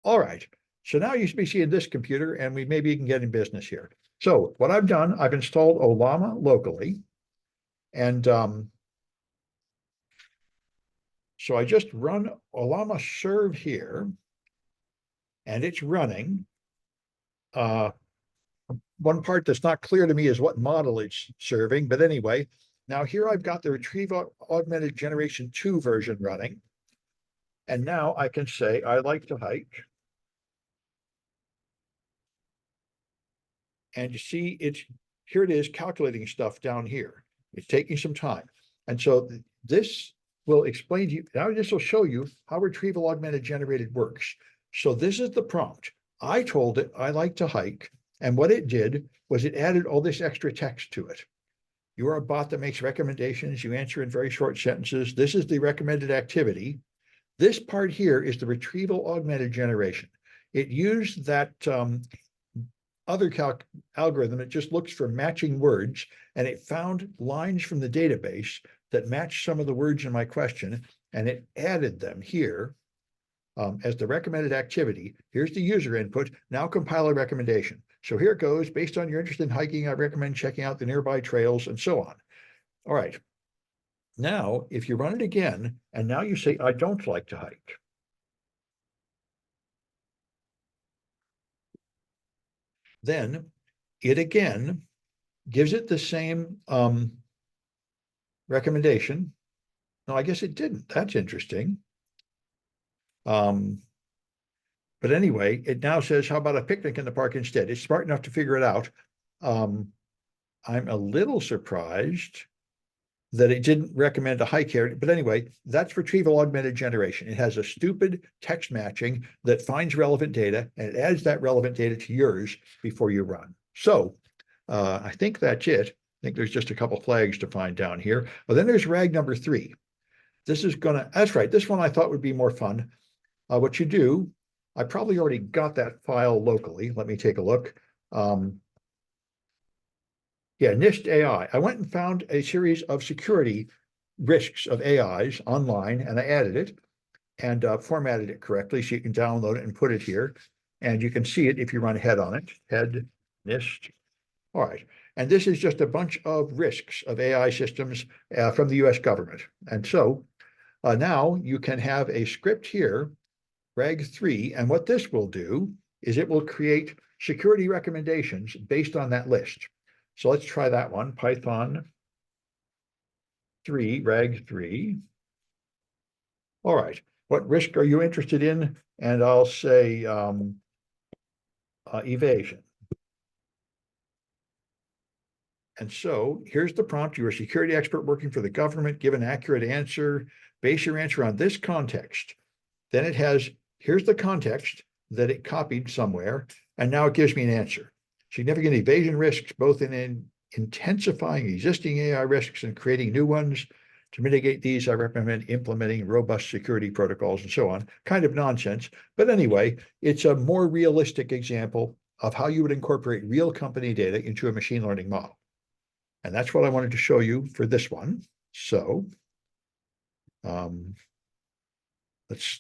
All right. So now you should be seeing this computer and we maybe can get in business here. So what I've done, I've installed Olama locally. And so I just run Olama serve here and it's running. One part that's not clear to me is what model it's serving. But anyway, now here I've got the Retrieve Augmented Generation 2 version running. And now I can say, I like to hike. And you see, here it is calculating stuff down here. It's taking some time. And so this will explain to you, now this will show you how retrieval augmented generated works. So this is the prompt. I told it I like to hike. And what it did was it added all this extra text to it. You are a bot that makes recommendations. You answer in very short sentences. This is the recommended activity. This part here is the retrieval augmented generation. It used that other algorithm. It just looks for matching words, and it found lines from the database that matched some of the words in my question, and it added them here as the recommended activity. Here's the user input. Now compile a recommendation. So here it goes. Based on your interest in hiking, I recommend checking out the nearby trails and so on. All right. Now, if you run it again, and now you say, I don't like to hike. Then it again gives it the same recommendation. No, I guess it didn't. That's interesting. But anyway, it now says, how about a picnic in the park instead? It's smart enough to figure it out. I'm a little surprised that it didn't recommend a hike here. But anyway, that's retrieval augmented generation. It has a stupid text matching that finds relevant data and it adds that relevant data to yours before you run. So I think that's it. I think there's just a couple flags to find down here. Well, then there's rag number 3. This is that's right. This one I thought would be more fun. What you do, I probably already got that file locally. Let me take a look. Yeah, NIST AI. I went and found a series of security risks of AIs online, and I added it and formatted it correctly so you can download it and put it here. And you can see it if you run head on it, head, NIST. All right. And this is just a bunch of risks of AI systems from the US government. And so now you can have a script here, reg 3, and what this will do is it will create security recommendations based on that list. So let's try that one, Python 3, reg 3. All right, what risk are you interested in? And I'll say evasion. And so here's the prompt. You're a security expert working for the government. Give an accurate answer. Base your answer on this context. Then it has, here's the context that it copied somewhere. And now it gives me an answer. Significant evasion risks, both in intensifying existing AI risks and creating new ones. To mitigate these, I recommend implementing robust security protocols and so on. Kind of nonsense. But anyway, it's a more realistic example of how you would incorporate real company data into a machine learning model. And that's what I wanted to show you for this one. So let's